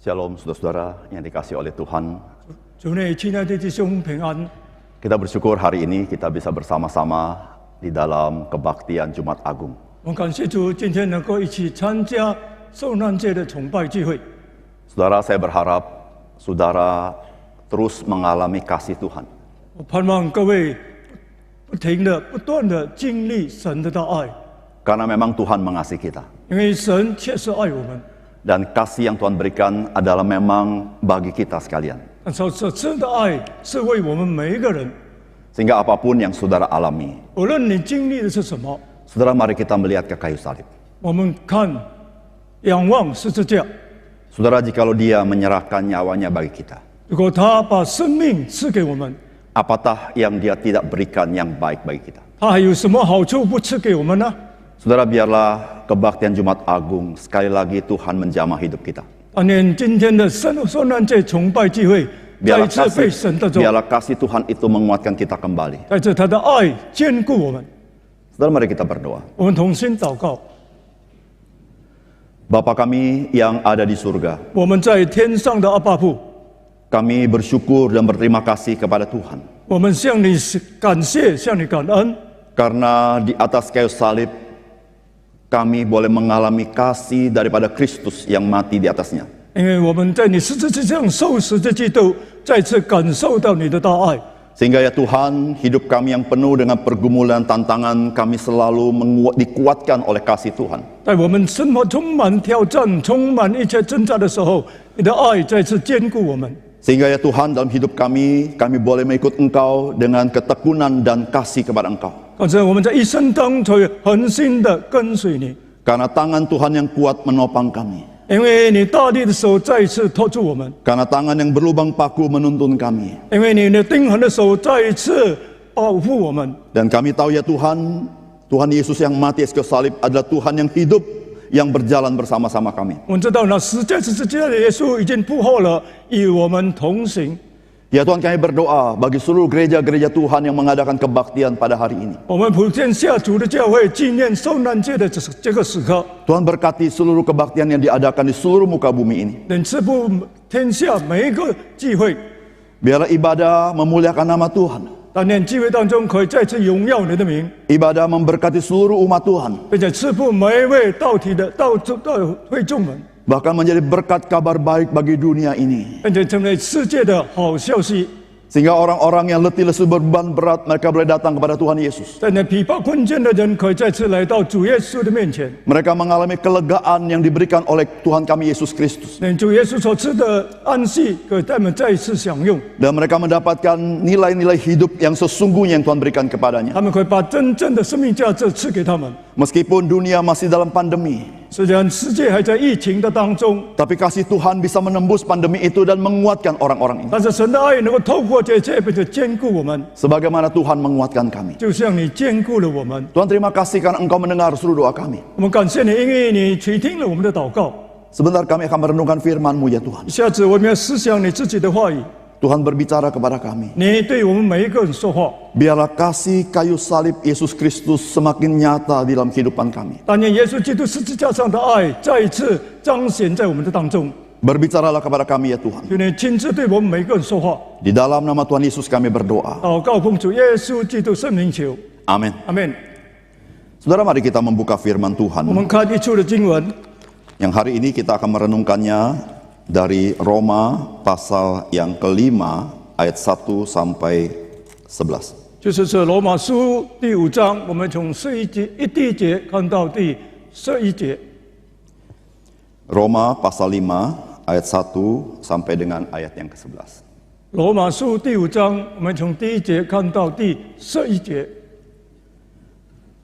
Shalom saudara-saudara yang dikasih oleh Tuhan. 主内，亲爱的弟兄平安。 Kita bersyukur hari ini kita bisa bersama-sama di dalam kebaktian Jumat Agung. 我感谢主，今天能够一起参加受难节的崇拜聚会。 Saudara, saya berharap saudara terus mengalami kasih Tuhan. 我盼望各位不停的、不断的经历神的大爱， Karena memang Tuhan mengasihi kita. 因为神确实爱我们。 Dan kasih yang Tuhan berikan adalah memang bagi kita sekalian. 但是神的爱是为我们每一个人， Sehingga apapun yang saudara alami, 无论你经历的是什么， saudara mari kita melihat ke kayu salib. 我们看、仰望十字架。 Saudara, jikalau dia menyerahkan nyawanya bagi kita, 如果他把生命赐给我们， apakah yang dia tidak berikan yang baik bagi kita? 他还有什么好处不赐给我们呢？ Saudara, biarlah kebaktian Jumat Agung sekali lagi Tuhan menjamah hidup kita. 但愿今天的受难节崇拜聚会再次被神的作， Biarlah kasih Tuhan itu menguatkan kita kembali. 带着他的爱坚固我们。 Saudara, mari kita berdoa. 我们同心祷告， Bapa kami yang ada di surga, 我们在天上的阿爸父， kami bersyukur dan berterima kasih kepada Tuhan. 我们向你感谢，向你感恩， Karena di atas kayu salib, kami boleh mengalami kasih daripada Kristus yang mati di atasnya. 因为我们在你十字架上受死的基督，再次感受到你的大爱。 Sehingga ya Tuhan, hidup kami yang penuh dengan pergumulan, tantangan, kami selalu dikuatkan oleh kasih Tuhan. 在我们生活充满挑战、充满一切挣扎的时候，你的爱再次坚固我们。 Sehingga ya Tuhan, dalam hidup kami boleh mengikut Engkau dengan ketekunan dan kasih kepada Engkau. 反正我们在一生当中恒心的跟随你， Karena tangan Tuhan yang kuat menopang kami. 因为你大力的手再一次托住我们， Karena tangan yang berlubang paku menuntun kami. 因为你的钉痕的手再一次保护我们。 Dan kami tahu ya Tuhan, Tuhan Yesus yang mati atas kayu salib adalah Tuhan yang hidup, yang berjalan bersama-sama kami. 我们知道那十字架的耶稣已经复活了，与我们同行。 Ya Tuhan, kami berdoa bagi seluruh gereja-gereja Tuhan yang mengadakan kebaktian pada hari ini. 我们普天下主的教会纪念受难节的这个时刻， Tuhan berkati seluruh kebaktian yang diadakan di seluruh muka bumi ini. 能赐福天下每一个聚会， Biarlah ibadah memuliakan nama Tuhan. 但愿聚会当中可以再次荣耀你的名， Ibadah memberkati seluruh umat Tuhan. 并且赐福每一位到会众们， Bahkan menjadi berkat kabar baik bagi dunia ini. 并且成为世界的好消息。 Sehingga orang-orang yang letih lesu beban berat, mereka boleh datang kepada Tuhan Yesus. 在那疲乏困倦的人可以再次来到主耶稣的面前， Mereka mengalami kelegaan yang diberikan oleh Tuhan kami Yesus Kristus. 连主耶稣所赐的安息可以他们再一次享用。 Dan mereka mendapatkan nilai-nilai hidup yang sesungguhnya yang Tuhan berikan kepadanya. 他们可以把真正的生命价值赐给他们。 Meskipun dunia masih dalam pandemi, 虽然世界还在疫情的当中， tapi kasih Tuhan bisa menembus pandemi itu dan menguatkan orang-orang ini. 但是神的爱能够透过这一切，并且坚固我们， Sebagaimana Tuhan menguatkan kami. 就像你坚固了我们。 Tuhan, terima kasih karena Engkau mendengar seluruh doa kami. 我们感谢你，因为你垂听了我们的祷告。 Sebentar kami akan merenungkan firman-Mu ya Tuhan. 下次我们要思想你自己的话语， Tuhan berbicara kepada kami. 你对我们每一个人说话。 Biarlah kasih kayu salib Yesus Kristus semakin nyata di dalam kehidupan kami. 但愿耶稣基督十字架上的爱再一次彰显在我们的当中。 Berbicaralah kepada kami ya Tuhan. 求你亲自对我们每一个人说话。 Di dalam nama Tuhan Yesus kami berdoa. 祷告奉主耶稣基督圣名求， Amin. 阿门。 Saudara, mari kita membuka firman 我 Tuhan. 们看一处的经文， Yang hari ini kita akan merenungkannya dari Roma pasal yang kelima ayat 1 sampai 11. 就是这罗马书第5章，我们从第一节看到第11节。 Roma pasal 5 ayat 1 sampai dengan ayat yang ke-11. 罗马书第5章，我们从第1节看到第11节。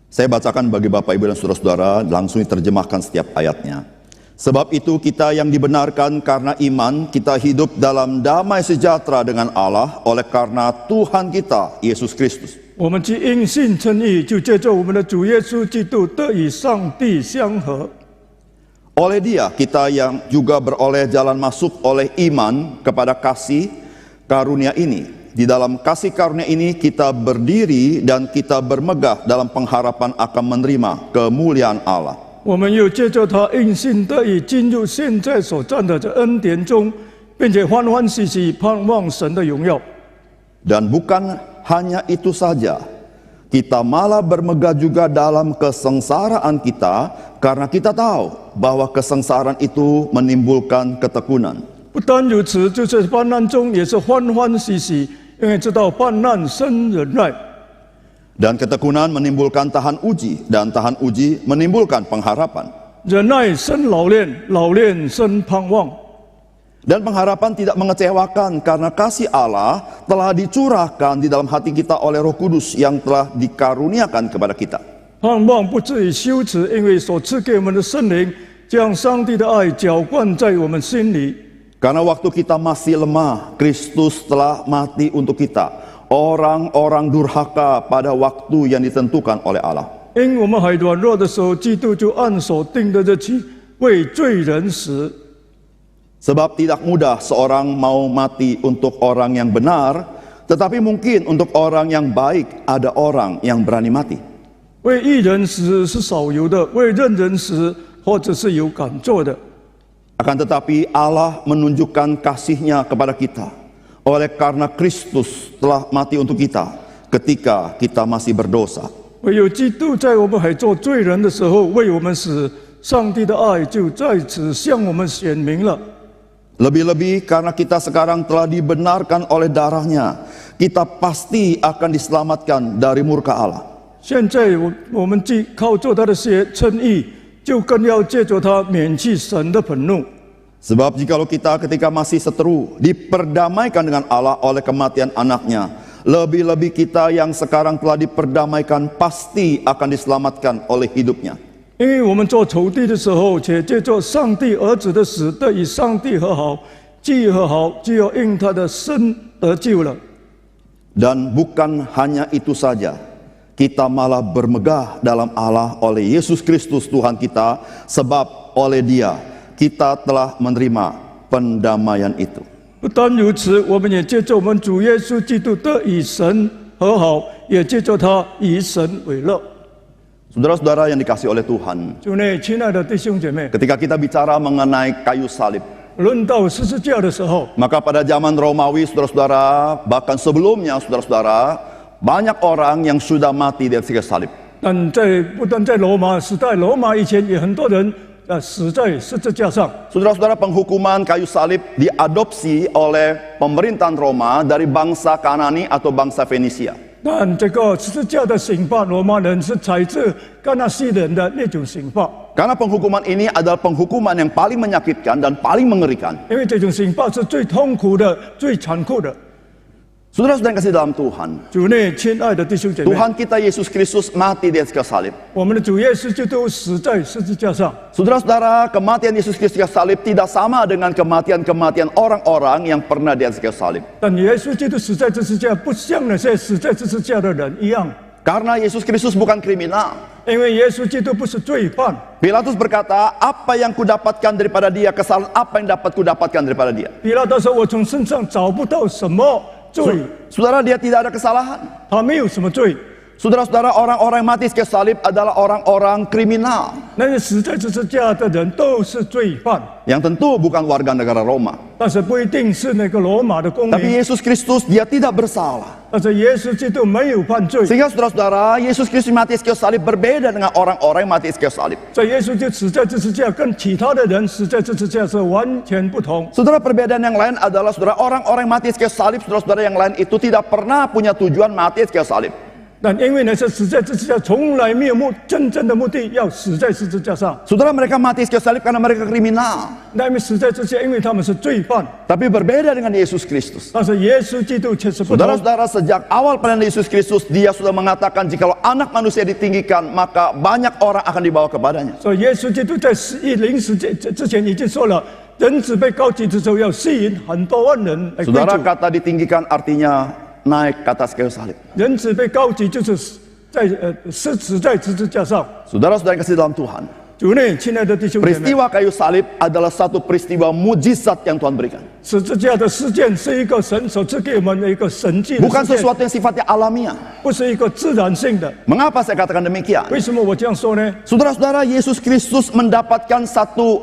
Saya bacakan bagi Bapak Ibu dan saudara-saudara, langsung diterjemahkan setiap ayatnya. Sebab itu kita yang dibenarkan karena iman, kita hidup dalam damai sejahtera dengan Allah oleh karena Tuhan kita, Yesus Kristus. 我们既因信称义，就借着我们的主耶稣基督得与上帝相合。 Oleh Dia kita yang juga beroleh jalan masuk oleh iman kepada kasih karunia ini. Di dalam kasih karunia ini kita berdiri dan kita bermegah dalam pengharapan akan menerima kemuliaan Allah. 我们又借着他因信得以进入现在所站的这恩典中，并且欢欢喜喜盼望神的荣耀。 Dan bukan hanya itu saja, kita malah bermegah juga dalam kesengsaraan kita, karena kita tahu bahwa kesengsaraan itu menimbulkan ketekunan. 不单如此，就是患难中也是欢欢喜喜，因为知道患难生忍耐。 Dan ketekunan menimbulkan tahan uji, dan tahan uji menimbulkan pengharapan. 忍耐生老练，老练生盼望。 Dan pengharapan tidak mengecewakan karena kasih Allah telah dicurahkan di dalam hati kita oleh Roh Kudus yang telah dikaruniakan kepada kita. 盼望不至于羞耻，因为所赐给我们的圣灵，将上帝的爱浇灌在我们心里。 Karena waktu kita masih lemah, Kristus telah mati untuk kita, orang-orang durhaka pada waktu yang ditentukan oleh Allah. 因我们还软弱的时候，基督就按所定的日期为罪人死。 Sebab tidak mudah seorang mau mati untuk orang yang benar, tetapi mungkin untuk orang yang baik ada orang yang berani mati. 为义人死是少有的，为任人死或者是有敢做的。 Akan tetapi Allah menunjukkan kasih-Nya kepada kita oleh karena Kristus telah mati untuk kita ketika kita masih berdosa. 唯有基督在我们还做罪人的时候为我们死，上帝的爱就在此向我们显明了。 Lebih-lebih karena kita sekarang telah dibenarkan oleh darah-Nya, kita pasti akan diselamatkan dari murka Allah. 现在我们既靠着他的血称义，就更要借着他免去神的愤怒。 Sebab jikalau kita ketika masih seteru diperdamaikan dengan Allah oleh kematian anaknya, lebih-lebih kita yang sekarang telah diperdamaikan pasti akan diselamatkan oleh hidupnya. 因为我们做仇敌的时候，且借着上帝儿子的死得与上帝和好，既和好，就要因他的生得救了。 Dan bukan hanya itu saja, kita malah bermegah dalam Allah oleh Yesus Kristus Tuhan kita, sebab oleh Dia kita telah menerima pendamaian itu. 不单如此，我们也借着我们主耶稣基督得与神和好，也借着他以神为乐。 Saudara-saudara yang dikasihi oleh Tuhan, 主内，亲爱的弟兄姐妹， ketika kita bicara mengenai kayu salib, 论到十字架的时候， maka pada zaman Romawi, saudara-saudara, bahkan sebelumnya, saudara-saudara, banyak orang yang sudah mati di atas kayu salib. 不但在罗马时代，罗马以前也很多人死在十字架上。 Saudara-saudara, penghukuman kayu salib diadopsi oleh pemerintahan Roma dari bangsa Kanani atau bangsa Fenisia. 但这个十字架的刑罚，罗马人是采自迦纳西人的那种刑罚， Karena penghukuman ini adalah penghukuman yang paling menyakitkan dan paling mengerikan. 因为这种刑罚是最痛苦的、最残酷的。 Saudara-saudara yang kasih dalam Tuhan, 主内，亲爱的弟兄姐妹， Tuhan kita Yesus Kristus mati di atas kayu salib. 我们的主耶稣基督死在十字架上。 Saudara-saudara, kematian Yesus Kristus di kayu salib tidak sama dengan kematian-kematian orang-orang yang pernah di atas kayu salib. 但耶稣基督死在十字架，不像那些死在十字架的人一样， Karena Yesus Kristus bukan kriminal. 因为耶稣基督不是罪犯。 Pilatus berkata, apa yang kudapatkan daripada dia, kesalahan apa yang dapat kudapatkan daripada dia. 比拉多说：“我从身上找不到什么罪， Saudara, dia tidak ada kesalahan. 他没有什么罪。 Saudara-saudara, orang-orang yang mati di kayu salib adalah orang-orang kriminal. 那些死在十字架的人都是罪犯， Yang tentu bukan warga negara Roma. 但是不一定是那个罗马的公 Tapi 民。 Yesus Kristus dia tidak bersalah. 但是耶稣基督没有犯罪， Sehingga saudara-saudara, Yesus Kristus mati di kayu salib berbeda dengan orang-orang yang mati di kayu salib. 在耶稣就死在十字架，跟其他的人死在十字架是完全不同。 Saudara, perbedaan yang lain adalah saudara, orang-orang yang mati di kayu salib, saudara-saudara yang lain itu tidak pernah punya tujuan mati di kayu salib. 但因为那些死在十字架，从来没有真正的目的要死在十字架上。 Saudara, mereka mati di kayu salib karena mereka kriminal. 那么死在十字架，因为他们是罪犯。 Tapi berbeda dengan Yesus Kristus. 但是耶稣基督却是不同。 Saudara-saudara, sejak awal pelayanan Yesus Kristus, dia sudah mengatakan jikalau anak manusia ditinggikan, maka banyak orang akan dibawa kepadanya. 所以耶稣基督在临死之前已经说了，人子被高举之后要吸引很多万人来归 Saudara, 主。 kata ditinggikan artinya naik ke atas kayu salib. 人子被高举就是死在十字架上。 Saudara-saudara yang kasih dalam Tuhan, 主内，亲爱的弟兄姐妹， Peristiwa kayu salib adalah satu peristiwa mujizat yang Tuhan berikan. 十字架的事件是一个神所赐给我们的一个神迹的 Bukan 事件， sesuatu yang sifatnya alamiah. 不是一个自然性的。 Mengapa saya katakan demikian? 为什么我这样说呢？ Saudara-saudara, Yesus Kristus mendapatkan satu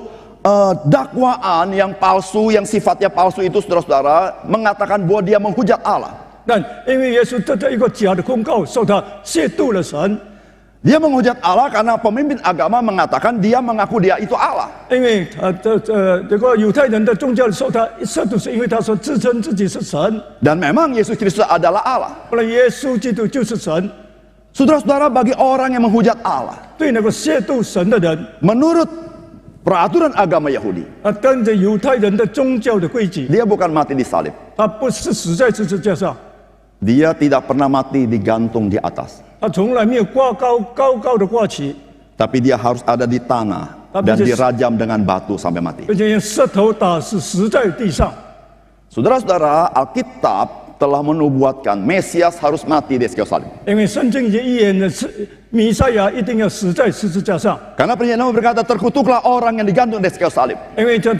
dakwaan yang palsu, yang sifatnya palsu itu, saudara-saudara, mengatakan bahwa dia menghujat Allah. 但因为耶稣得到一个假的控告，受他亵渎了神。 Dia menghujat Allah karena pemimpin agama mengatakan dia mengaku dia itu Allah. 因为这个犹太人的宗教受他亵渎，是因为他说自称自己是神， Dan memang Yesus Kristus adalah Allah. 后来耶稣基督就是神。 Saudara-saudara, bagi orang yang menghujat Allah, 对那个亵渎神的人， menurut peraturan agama Yahudi, 跟着犹太人的宗教的规矩， dia bukan mati di salib. 他不是死在十字架上， Dia tidak pernah mati digantung di atas. 他从来没有高高的挂起， Tapi dia harus ada di tanah dan dirajam dengan batu sampai mati. 并且用石头打死在地上。 Saudara-saudara, Alkitab telah menubuatkan Mesias harus mati di kayu salib. 因为圣经已经预言了，是弥赛亚一定要死在十字架上。 Karena perjanjian Lama berkata, terkutuklah orang yang digantung di kayu salib. 因为这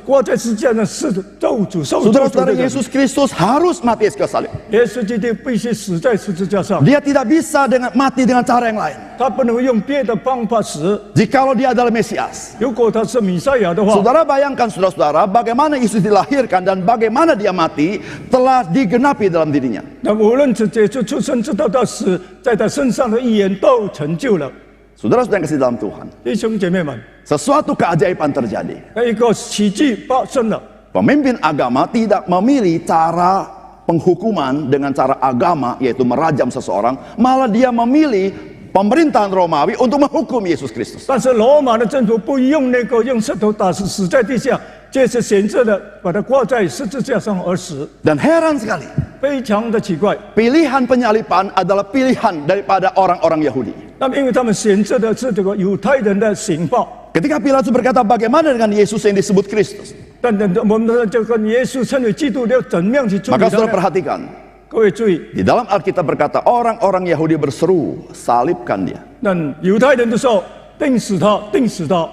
挂在十字架上是咒诅受咒诅 Saudara-saudara, 的人。 Yesus Kristus harus mati di kayu salib. 耶稣基督必须死在十字架上， Dia tidak bisa mati dengan cara yang lain. 他不能用别的方法死。 Jikalau dia adalah Mesias. 如果他是弥赛亚的话， Saudara bayangkan, saudara-saudara, bagaimana Yesus dilahirkan dan bagaimana dia mati telah digenapi dalam dirinya. 那无论是耶稣出生直到他死，在他身上的预言都成就了。 Saudara-saudara yang kasih dalam Tuhan, 弟兄姐妹们， sesuatu keajaiban terjadi. 那一个奇迹发生了。 Pemimpin agama tidak memilih cara penghukuman dengan cara agama, yaitu merajam seseorang, malah dia memilih pemerintahan Romawi untuk menghukum Yesus Kristus. 但是罗马的政府不用那个用石头打死在地下，这是选择的把他挂在十字架上而死， Dan heran sekali, 非常的奇怪。 pilihan penyaliban adalah pilihan daripada orang-orang Yahudi. 那么因为他们选择的是这个犹太人的刑罚， Ketika Pilatus berkata, bagaimana dengan Yesus yang disebut Kristus? 但我们就跟耶稣称为基督要怎么样去处理 Maka 他 saudara 呢？ perhatikan, 各位注意， di dalam Alkitab berkata, orang-orang Yahudi berseru, salibkan dia. 那犹太人的时候钉死他，钉死他。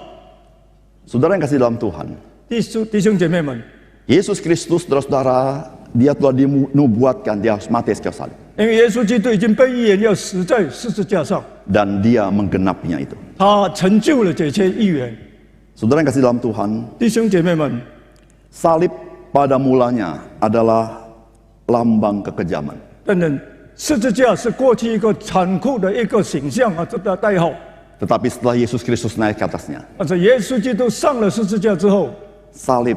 Saudara yang kasih dalam Tuhan, 弟兄姐妹们， Yesus Kristus, saudara-saudara, dia telah dinubuatkan, dia harus mati di kayu salib. 因为耶稣基督已经被预言要死在十字架上， Dan dia menggenapinya itu. 他成就了这些预言。 Saudara yang kasih dalam Tuhan, 弟兄姐妹们， salib pada mulanya adalah lambang kekejaman. 等等，十字架是过去一个残酷的一个形象啊，这个代号。 Tetapi setelah Yesus Kristus naik ke atasnya, 但是耶稣基督上了十字架之后， salib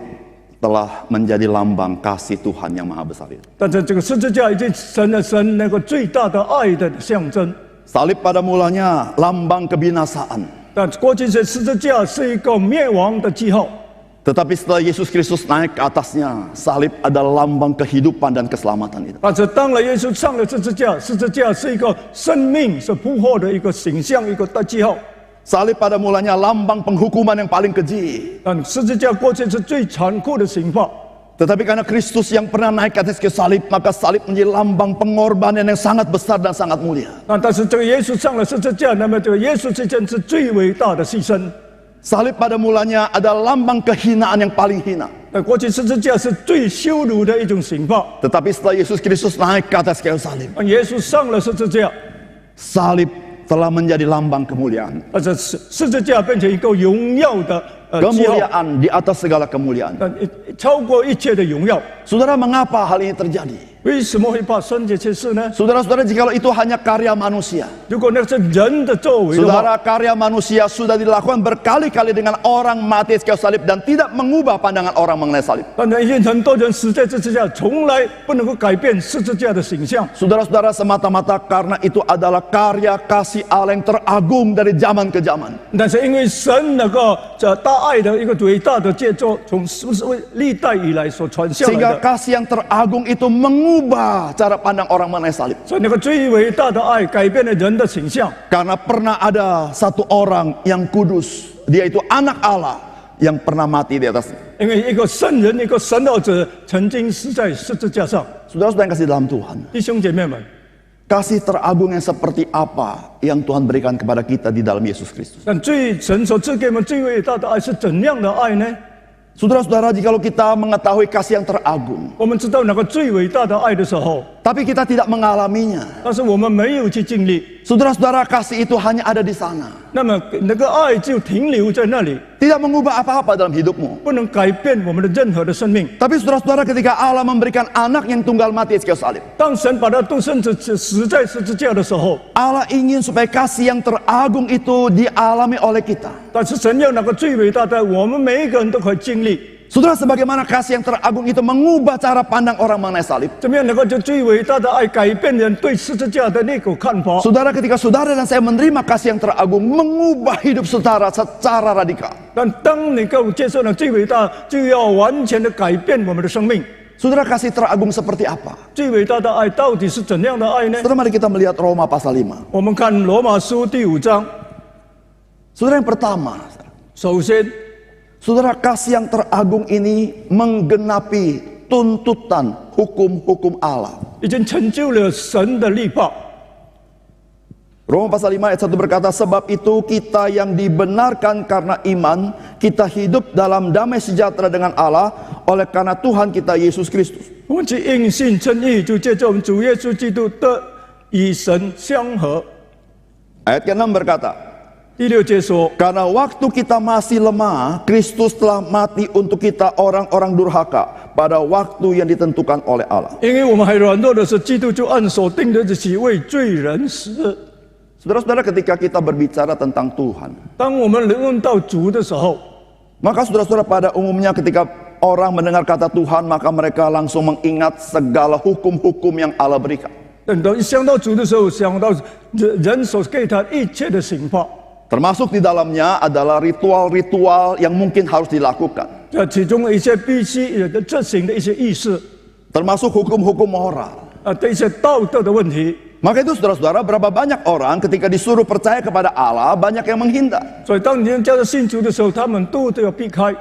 telah menjadi lambang kasih Tuhan yang maha besar itu. 但是这个十字架已经成了神那个最大的爱的象征。 Salib pada mulanya lambang kebinasaan. 但过去是十字架是一个灭亡的记号， Tetapi setelah Yesus Kristus naik ke atasnya, salib adalah lambang kehidupan dan keselamatan itu. 但是当了耶稣上了十字架，十字架是一个生命是复活的一个形象，一个大记号。 Salib pada mulanya lambang penghukuman yang paling keji. 但十字架过去是最残酷的刑罚， Tetapi karena Kristus yang pernah naik ke atas ke salib, maka salib menjadi lambang pengorbanan yang sangat besar dan sangat mulia. 但是这个耶稣上了十字架，那么这个耶稣之前是最伟大的牺牲。 Salib pada mulanya adalah lambang kehinaan yang paling hina. 那过去十字架是最羞辱的一种刑罚， Tetapi setelah Yesus Kristus naik ke atas kayu salib, 当耶稣上了十字架， salib telah menjadi lambang kemuliaan. 而且十字架变成一个荣耀的记号， Kemuliaan di atas segala kemuliaan. 超过一切的荣耀。 Saudara, mengapa hal ini terjadi? 为什么会发生这些事呢？ Saudara-saudara, jikalau itu hanya karya manusia, 如果那是人的作为的话， saudara, karya manusia sudah dilakukan berkali-kali dengan orang mati di kayu salib dan tidak mengubah pandangan orang mengenai salib. 但是因为很多人死在十字架，从来不能够改变十字架的形象。 Saudara-saudara, semata-mata karena itu adalah karya kasih Allah yang teragung dari zaman ke zaman. 但是因为神那个大爱的一个伟大的杰作，从历代以来所传下来 Sehingga 的， kasih yang teragung itu mengubah cara pandang orang mengenai salib. 所以那个最伟大的爱改变了人的形象。 Karena pernah ada satu orang yang kudus, dia itu anak Allah yang pernah mati di atasnya. 因为一个圣人，一个神儿子曾经死在十字架上。 Saudara-saudara yang kasih dalam Tuhan, 弟兄姐妹们， kasih teragung yang seperti apa yang Tuhan berikan kepada kita di dalam Yesus Kristus. 但神所赐给我们最伟大的爱是怎样的爱呢？ Saudara-saudara, jikalau kita mengetahui kasih yang teragung, 我们知道那个最伟大的爱的时候， tapi kita tidak mengalaminya, 但是我们没有去经历， saudara-saudara, kasih itu hanya ada di sana, 那么那个爱就停留在那里， tidak mengubah apa-apa dalam hidupmu. 不能改变我们的任何的生命。 Tapi saudara-saudara, ketika Allah memberikan anak yang tunggal mati di kayu salib, 当神把他独生子死在十字架的时候， Allah ingin supaya kasih yang teragung itu dialami oleh kita. 但是神要那个最伟大的，我们每一个人都可以经历。 Saudara, sebagaimana kasih yang teragung itu mengubah cara pandang orang mengenai salib. 怎么样能够就最伟大的爱改变人对十字架的那个看法？ Saudara, ketika saudara dan saya menerima kasih yang teragung, mengubah hidup saudara secara radikal. 但当你够接受了最伟大，就要完全的改变我们的生命。 Saudara, kasih teragung seperti apa? 最伟大的爱到底是怎样的爱呢？ Saudara, mari kita melihat Roma pasal 5. 我们看罗马书第5章， Saudara, yang pertama, 首先， saudara, kasih yang teragung ini menggenapi tuntutan hukum-hukum Allah. 已经成就了神的律法。 Roma pasal 5 ayat 1 berkata, sebab itu kita yang dibenarkan karena iman, kita hidup dalam damai sejahtera dengan Allah oleh karena Tuhan kita Yesus Kristus. 我们去因信称义，就借着我们主耶稣基督的与神相合。 Ayat ke-6 berkata, 第6节说， karena waktu kita masih lemah, Kristus telah mati untuk kita orang-orang durhaka pada waktu yang ditentukan oleh Allah. 因为我们还软弱的时候，基督就按所定的日期为罪人死。 Saudara-saudara, ketika kita berbicara tentang Tuhan, 当我们论到主的时候， maka saudara-saudara, pada umumnya ketika orang mendengar kata Tuhan, maka mereka langsung mengingat segala hukum-hukum yang Allah berikan. 等到一想到主的时候，想到人所给他一切的刑罚， Termasuk di dalamnya adalah ritual-ritual yang mungkin harus dilakukan. 这其中一些必须执行的一些仪式， Termasuk hukum-hukum moral. 的一些道德的问题。 Maka itu saudara-saudara, berapa banyak orang ketika disuruh percaya kepada Allah, banyak yang menghindar. 所以当人叫他信主的时候，他们都要避开，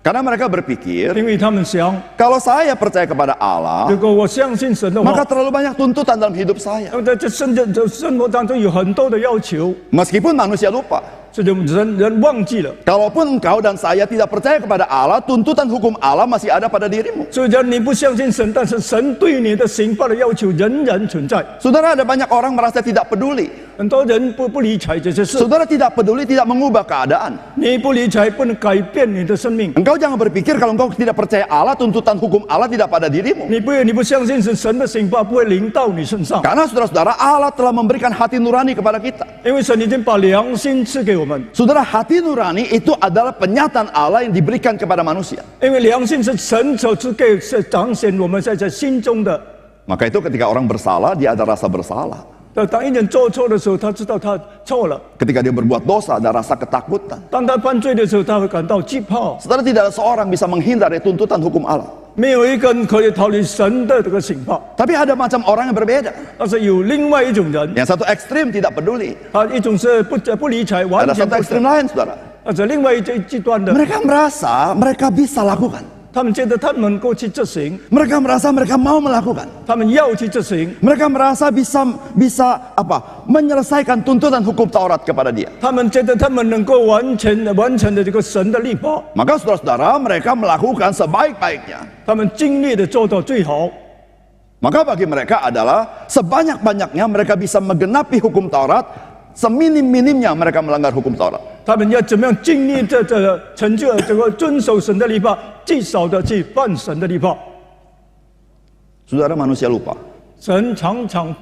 Karena mereka berpikir, 因为他们想， kalau saya percaya kepada Allah, 如果我相信神的 maka 话， terlalu banyak tuntutan dalam hidup saya. 在这生活当中有很多的要求， Meskipun manusia lupa. 这就人忘记了。 Kalaupun engkau dan saya tidak percaya kepada Allah, tuntutan hukum Allah masih ada pada dirimu. 虽然你不相信神，但是神对你的刑罚的要求仍然存在。 Saudara, ada banyak orang merasa tidak peduli. 很多人不理睬这些事， Saudara tidak peduli, tidak mengubah keadaan. 你不理睬不能改变你的生命。 Engkau jangan berpikir kalau engkau tidak percaya Allah, tuntutan hukum Allah tidak pada dirimu. 你不相信神的刑罚不会临到你身上， Karena saudara-saudara, Allah telah memberikan hati nurani kepada kita. 因为神已经把良心赐给我们。 Saudara, hati nurani itu adalah penyataan Allah yang diberikan kepada manusia. 因为良心是神所赐给，是彰显我们在心中的。 Maka itu ketika orang bersalah, dia ada rasa bersalah. 当一人做错的时候，他知道他错了； Ketika dia berbuat dosa, ada rasa ketakutan. 当他犯罪的时候，他会感到惧怕。 Saudara, tidak ada seorang bisa menghindar dari tuntutan hukum Allah. 没有一个人可以逃离神的这个刑罚。 Tapi ada macam orang yang berbeda. 但是有另外一种人， Yang satu ekstrim tidak peduli. 他一种是不理睬，完 Ada 全 satu 不 ekstrim lain, saudara. 而且另外一极端的， Mereka merasa mereka bisa lakukan. 他们觉得他们能够去执行， Mereka merasa mereka mau melakukan. 他们要去执行， Mereka merasa bisa menyelesaikan tuntutan hukum Taurat kepada dia. 他们觉得他们能够完成的这个神的律法， Maka saudara-saudara, mereka melakukan sebaik-baiknya. 他们尽力的做到最好。 Maka bagi mereka adalah sebanyak-banyaknya mereka bisa menggenapi hukum Taurat, seminim-minimnya mereka melanggar hukum Taurat. 他们要怎么样尽力成就这个遵守神的律法，最少的去犯神的律法。 Saudara, manusia lupa. 人常常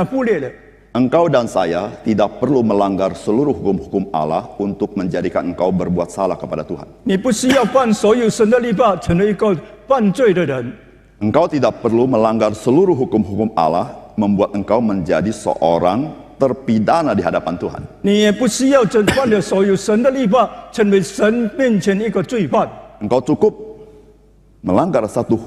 忽略了， Engkau dan saya tidak perlu melanggar seluruh hukum-hukum Allah untuk menjadikan engkau berbuat salah kepada Tuhan. 你不需要犯所有神的律法，成为一个犯罪的人。 Engkau tidak perlu melanggar seluruh hukum-hukum Allah membuat engkau menjadi seorang terpidana di hadapan Tuhan. 你也不需要犯了所有神的律法，成为神面前一个罪犯。 Engkau cukup melanggar satu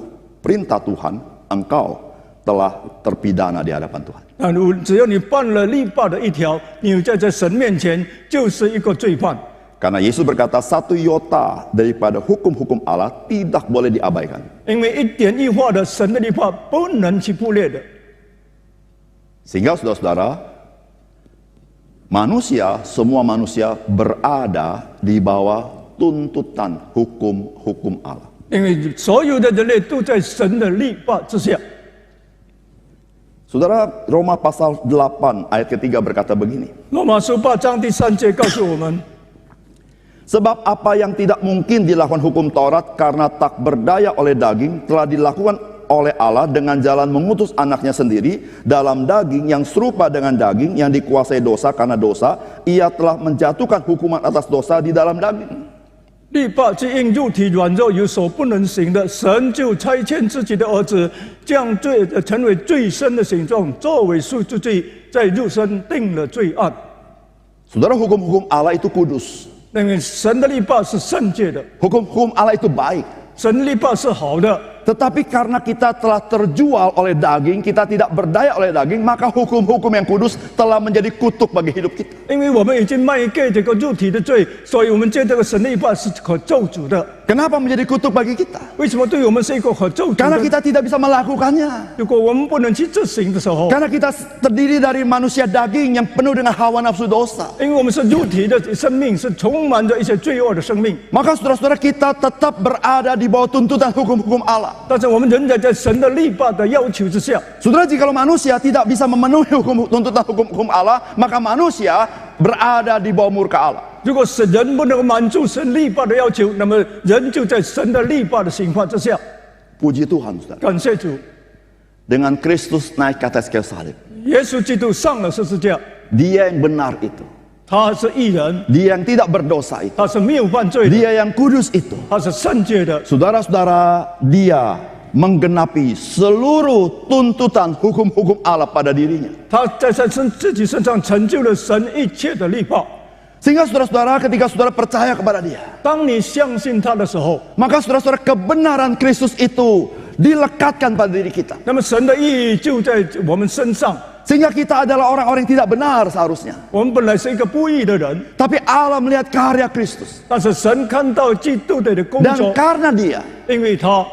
perintah Tuhan, engkau telah terpidana di hadapan Tuhan. 但只要你犯了律法的一条，你在神面前就是一个罪犯。 Karena Yesus berkata, satu iota daripada hukum-hukum Allah tidak boleh diabaikan. 因为一点一画的神的律法不能去忽略的。Sehingga saudara-saudara, semua manusia berada di bawah tuntutan hukum Allah. 因为所有的人类都在神的律法之下。 Saudara, Roma pasal 8 ayat ketiga berkata begini. 罗马书8章第3节告诉我们， Sebab apa yang tidak mungkin dilakukan hukum Taurat karena tak berdaya oleh daging telah dilakukan oleh Allah dengan jalan mengutus anaknya sendiri dalam daging yang serupa dengan daging yang dikuasai dosa karena dosa. Ia telah menjatuhkan hukuman atas dosa di dalam daging. 律法既因肉体软弱有所不能行的，神就差遣自己的儿子，将罪成为罪身的形状，作为赎罪祭，在肉身定了罪案。 Saudara, hukum-hukum Allah itu kudus. 因为神的律法是圣洁的， Hukum-hukum Allah itu baik. 神的律法是好的。 Tetapi karena kita telah terjual oleh daging, kita tidak berdaya oleh daging, maka hukum-hukum yang kudus telah menjadi kutuk bagi hidup kita. 因为我们已经卖给这个肉体的罪，所以我们借这个神的律法是可咒诅的。 Kenapa menjadi kutuk bagi kita? 为什么对我们是一个可咒诅 Karena 的？ kita tidak bisa melakukannya. 如果我们不能去执行的时候， Karena kita terdiri dari manusia daging yang penuh dengan hawa nafsu dosa. 因为我们是肉体的生命，是充满着一些罪恶的生命。 Maka saudara-saudara, kita tetap berada di bawah tuntutan hukum-hukum Allah. 但是我们仍然在神的律法的要求之下。 Saudara, jikalau manusia tidak bisa memenuhi tuntutan hukum-hukum Allah, maka manusia berada di bawah murka Allah. 如果是人不能够满足神律法的要求，那么人就在神的律法的刑罚之下。 Puji Tuhan, saudara. 感谢主， Dengan Kristus naik ke atas kayu salib, 耶稣基督上了十字架， Dia yang benar itu, 他是义人， Dia yang tidak berdosa itu, 他是没有犯罪的， Dia yang kudus itu. 他是圣洁的。 Saudara-saudara, Dia menggenapi seluruh tuntutan hukum-hukum Allah pada dirinya. 他在自己身上成就了神一切的律法。 Sehingga saudara-saudara, ketika saudara percaya kepada Dia, 当你相信他的时候， maka saudara-saudara, kebenaran Kristus itu dilekatkan pada diri kita. 那么神的意义就在我们身上。 Sehingga kita adalah orang-orang yang tidak benar seharusnya. 我们本来是一个不义的人， Tapi Allah melihat karya Kristus. 但是神看到基督的工 Dan 作， karena Dia, 因为他，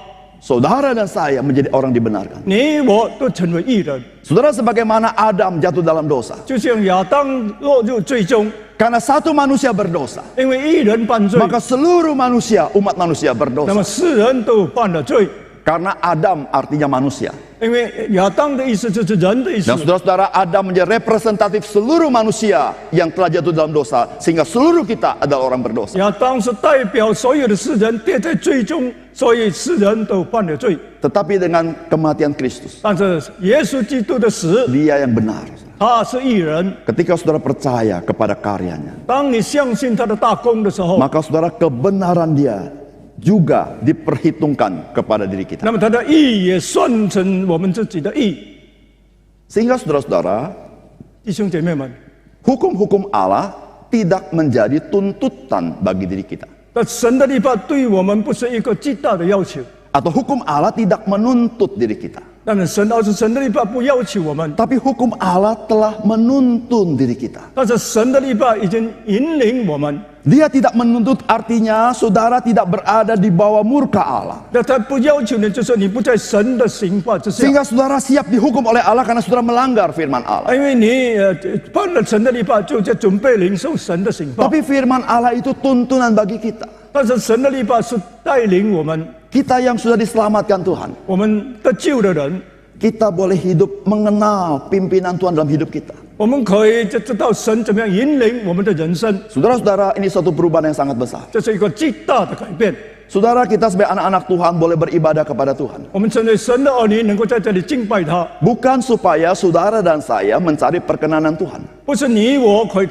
saudara dan saya menjadi orang dibenarkan. 你我都成为义人。 Saudara, sebagaimana Adam jatuh dalam dosa, 就像亚当落入最终， karena satu manusia berdosa, 因为一人犯罪， maka seluruh manusia, umat manusia 那 berdosa. 么世人都犯了罪。 Karena Adam artinya manusia. 因为亚当的意思就是人的意思 Dan， saudara-saudara, Adam menjadi representatif seluruh manusia yang telah jatuh dalam dosa, sehingga seluruh kita adalah orang berdosa. 亚当是代表所有的世人跌在罪中，所以世人都犯了罪。 Tetapi dengan kematian Kristus, 但是耶稣基督的死， Dia yang benar. 他是义人。 Ketika saudara percaya kepada karyanya, 当你相信他的大功的时候， maka saudara, kebenaran Dia juga diperhitungkan kepada diri kita. 那么他的义也算成我们自己的义。 Sehingga saudara-saudara, 弟兄姐妹们， hukum-hukum Allah tidak menjadi tuntutan bagi diri kita. 那神的律法对我们不是一个极大的要求， Atau hukum Allah tidak menuntut diri kita. 但是神的律法不要求我们， Tapi hukum Allah telah menuntun diri kita. 但是神的律法已经引领我们。 Dia tidak menuntut, artinya saudara tidak berada di bawah murka Allah. 那他不要求你，就是你不在神的刑罚之下， Sehingga saudara siap dihukum oleh Allah karena saudara melanggar firman Allah. 因为你犯了神的律法，就在准备领受神的刑罚。 Tapi firman Allah itu tuntunan bagi kita. 但是神的律法是带领我们， Kita yang sudah diselamatkan Tuhan, 我们得救的人， kita boleh hidup mengenal pimpinan Tuhan dalam hidup kita. 我们可以就知道神怎么样引领我们的人生， Saudara-saudara, ini suatu perubahan yang sangat besar. 这是一个极大的改变。 Saudara, kita sebagai anak-anak Tuhan boleh beribadah kepada Tuhan. 我们成为神的儿女，能够在这里敬拜他， Bukan supaya saudara dan saya mencari perkenanan Tuhan. 不是你我可以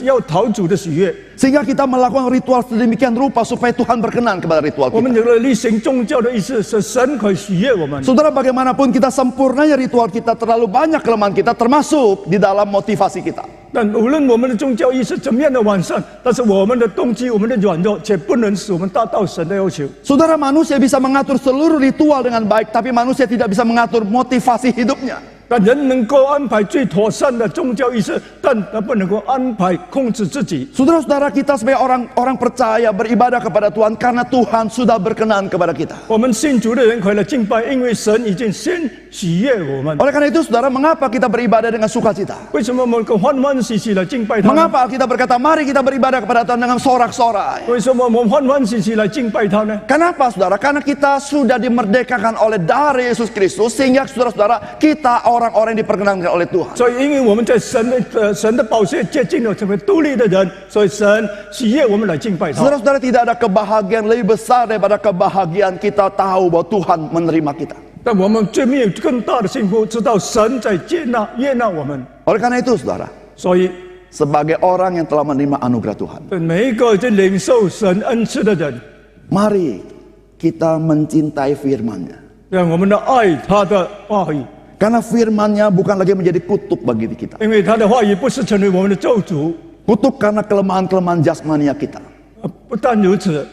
要讨主的喜悦。 Sehingga kita melakukan ritual sedemikian rupa supaya Tuhan berkenan kepada ritual 我们 kita. 这个例行宗教的意思是神可以喜悦我们。 Saudara, bagaimanapun kita sempurnanya ritual kita, terlalu banyak kelemahan kita, termasuk di dalam motivasi kita. 但无论我们的宗教意识怎么样的完善，但是我们的动机、我们的软弱，却不能使我们达到神的要求。 Saudara, manusia bisa mengatur seluruh ritual dengan baik, tapi manusia tidak bisa mengatur motivasi hidupnya. 但人能够安排最妥善的宗教仪式，但他不能够安排控制自己。 Saudara-saudara, kita sebagai orang percaya beribadah kepada Tuhan karena Tuhan sudah berkenan kepada kita. 我们信主的人快乐敬拜，因为神已经先喜悦我们。 Oleh karena itu, saudara, mengapa kita beribadah dengan sukacita? 为什么我们能够欢欢喜喜来敬拜他呢？ Mengapa kita berkata, mari kita beribadah kepada Tuhan dengan sorak-sorai? 为什么我们欢欢喜喜来敬拜他呢？ Kenapa, saudara? Karena kita sudah dimerdekakan oleh darah Yesus Kristus, sehingga saudara-saudara, kita orang-orang yang diperkenankan oleh Tuhan. 所以，因为我们在神的宝血接近了，成为独立的人，所以神喜悦我们来敬拜他。 Saudara-saudara, tidak ada kebahagiaan lebih besar daripada kebahagiaan kita tahu bahwa Tuhan menerima kita. 但我们最没有更大的幸福，知道神在接纳悦纳我们。 Oleh karena itu, saudara, 所以， sebagai orang yang telah menerima anugerah Tuhan, 每一个已经领受神恩赐的人， mari kita mencintai firman-Nya. 让我们的爱他的话语， Karena firman-Nya bukan lagi menjadi kutuk bagi kita. 因为他的话语不是成为我们的咒诅。 Kutuk karena kelemahan-kelemahan jasmania kita. 不但如此，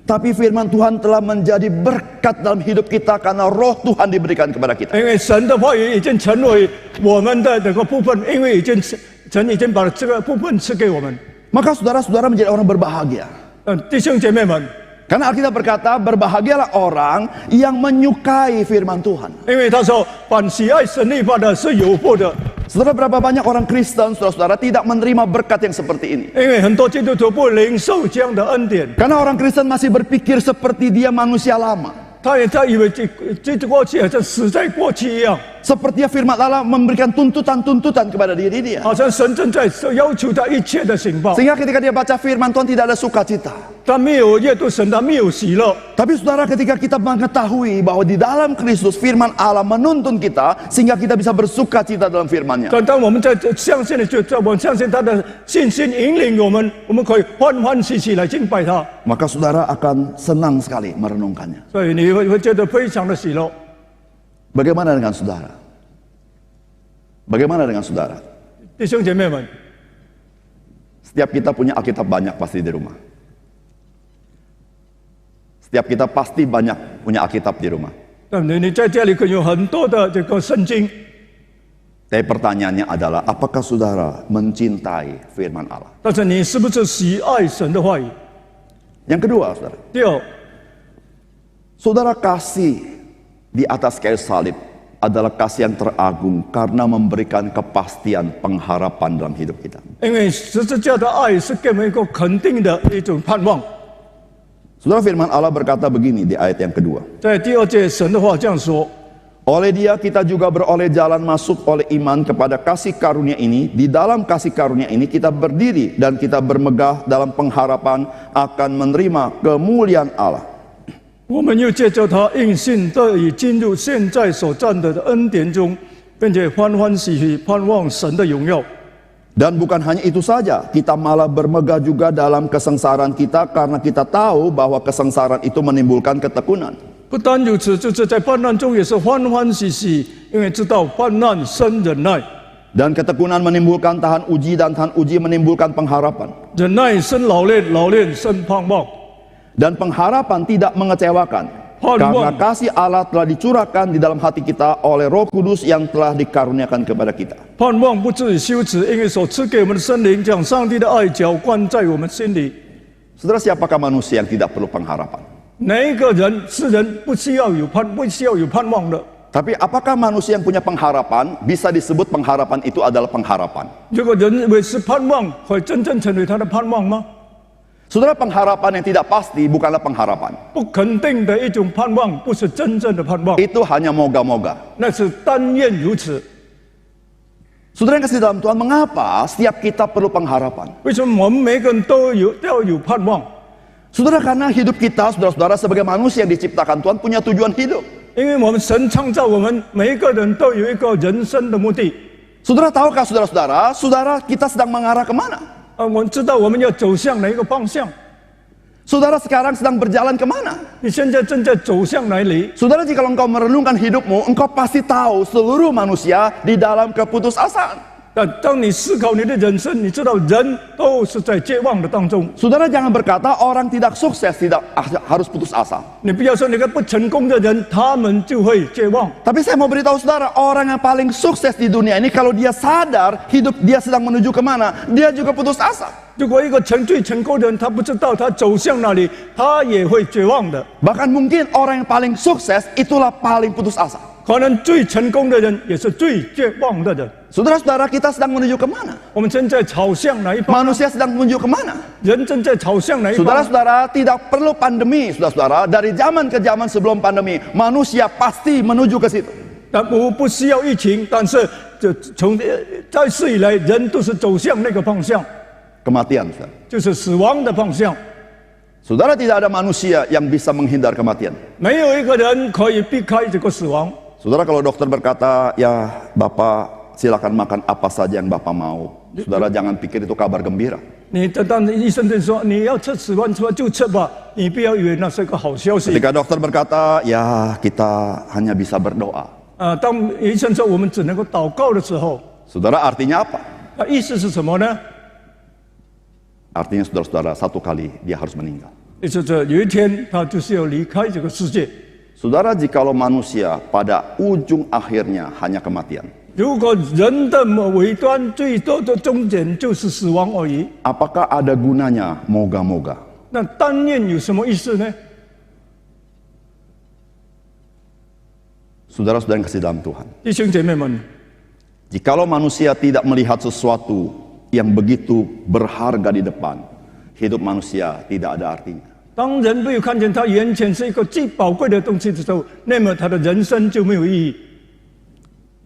Tapi firman Tuhan telah menjadi berkat dalam hidup kita karena roh Tuhan diberikan kepada kita. 因为神的话语已经成为我们的这个部分，因为神已经把这个部分赐给我们。 Maka saudara-saudara menjadi orang berbahagia. 弟兄姐妹们， Karena Alkitab berkata, berbahagialah orang yang menyukai firman Tuhan. 因为他说，凡喜爱神律法的是有福的。 Saudara, berapa banyak orang Kristen, saudara-saudara, tidak menerima berkat yang seperti ini. 因为很多基督徒不领受这样的恩典， Karena orang Kristen masih berpikir seperti dia manusia lama. 他以为这过去好像死在过去一样， Sepertinya firman Allah memberikan tuntutan-tuntutan kepada diri dia. 好像神正在要求他一切的行报。 Sehingga ketika dia baca firman Tuhan tidak ada sukacita. 他没有阅读神，他没有喜乐。 Tapi saudara, ketika kita mengetahui bahwa di dalam Kristus firman Allah menuntun kita sehingga kita bisa bersukacita dalam firman-Nya. 但当我们在相信的我们相信他的信心引领我们，我们可以欢欢喜喜来敬拜他。 Maka saudara akan senang sekali merenungkannya. 所以你会觉得非常的喜乐。 Bagaimana dengan saudara? Bagaimana dengan saudara? 弟兄姐妹们， Setiap kita punya Alkitab banyak pasti di rumah. Setiap kita pasti banyak punya Alkitab di rumah. 那你在家里可以有很多的这个圣经， Tapi pertanyaannya adalah, apakah saudara mencintai firman Allah? 但是你是不是喜爱神的话语？ Yang kedua, saudara. 第二， Saudara, kasih di atas kayu salib adalah kasih yang teragung karena memberikan kepastian pengharapan dalam hidup kita. 因为十字架的爱是给我们一个肯定的一种盼望。 Saudara, firman Allah berkata begini di ayat yang kedua. 在第二节，神的话这样说： Oleh dia kita juga beroleh jalan masuk oleh iman kepada kasih karunia ini. Di dalam kasih karunia ini kita berdiri dan kita bermegah dalam pengharapan akan menerima kemuliaan Allah. 我们又借着他应信得以进入现在所占的恩典中，并且欢欢喜喜盼望神的荣耀。 Dan bukan hanya itu saja, kita malah bermegah juga dalam kesengsaraan kita karena kita tahu bahwa kesengsaraan itu menimbulkan ketekunan. 不单如此，就是在患难中也是欢欢喜喜，因为知道患难生忍耐， Dan ketekunan menimbulkan tahan uji dan tahan uji menimbulkan pengharapan. 忍耐生老练，老练生盼望。 Dan pengharapan tidak mengecewakan. Karena kasih Allah telah dicurahkan di dalam hati kita oleh Roh Kudus yang telah dikaruniakan kepada kita. 盼望不至于羞耻，因为所赐给我们的圣灵将上帝的爱浇灌在我们心里。 Saudara, siapakah manusia yang tidak perlu pengharapan? 哪一个人是人不需要有盼望的？ Tapi apakah manusia yang punya pengharapan bisa disebut pengharapan itu adalah pengharapan? 如果人以为是盼望，会真正成为他的盼望吗？ Saudara, pengharapan yang tidak pasti bukanlah pengharapan. 不肯定的一种盼望，不是真正的盼望， Itu hanya moga-moga. 那是但愿如此。 Saudara yang kasih dalam Tuhan, mengapa setiap kita perlu pengharapan? 为什么我们每个人都要有盼望？ Saudara, karena hidup kita, saudara-saudara, sebagai manusia yang diciptakan Tuhan punya tujuan hidup. 因为我们神创造我们每一个人都有一个人生的目的。 Saudara tahukah saudara-saudara, saudara kita sedang mengarah kemana? 我们知道我们要走向哪一个方向。 Saudara sekarang sedang berjalan kemana? 你现在正在走向哪里？ Saudara, jika engkau merenungkan hidupmu, engkau pasti tahu seluruh manusia di dalam keputusasaan. 但当你思考你的人生，你知道人都是在绝望的当中。 Saudara jangan berkata orang tidak sukses tidak harus putus asa. 你不要说那个不成功的人，他们就会绝望。 Tapi saya mau beritahu saudara, orang yang paling sukses di dunia ini kalau dia sadar hidup dia sedang menuju kemana, dia juga putus asa. 如果一个最成功的人，他不知道他走向哪里，他也会绝望的。 Bahkan mungkin orang yang paling sukses itulah paling putus asa. 可能最成功的人也是最绝望的人。 Saudara-saudara, kita sedang menuju kemana? 我们正在朝向哪一方？ Manusia sedang menuju kemana? 人正在朝向哪一方？ Saudara-saudara, tidak perlu pandemi, saudara-saudara. Dari zaman ke zaman sebelum pandemi, manusia pasti menuju ke situ. 但不需要疫情，但是从在世以来，人都是走向那个方向， Kematian, saudara. 就是死亡的方向。 Saudara, tidak ada manusia yang bisa menghindar kematian. 没有一个人可以避开这个死亡。 Saudara, kalau dokter berkata, ya Bapak silakan makan apa saja yang Bapak mau. Saudara jangan pikir itu kabar gembira. 当医生就说你要吃死亡吃就吃吧，你不要以为那是个好消息。 Ketika dokter berkata, ya kita hanya bisa berdoa. 当医生说我们只能够祷告的时候， Saudara, artinya apa? 意思是什么呢？ Artinya saudara-saudara satu kali dia harus meninggal. 意思是有一天他就是要离开这个世界。 Saudara, jikalau manusia pada ujung akhirnya hanya kematian, 如果人的尾端最多的终点就是死亡而已， apakah ada gunanya moga-moga? 那但愿有什么意思呢？ Saudara-saudara yang kasih dalam Tuhan, 弟兄姐妹们， jikalau manusia tidak melihat sesuatu yang begitu berharga di depan, hidup manusia tidak ada artinya. 当人没有看见他眼前是一个最宝贵的东西的时候，那么他的人生就没有意义。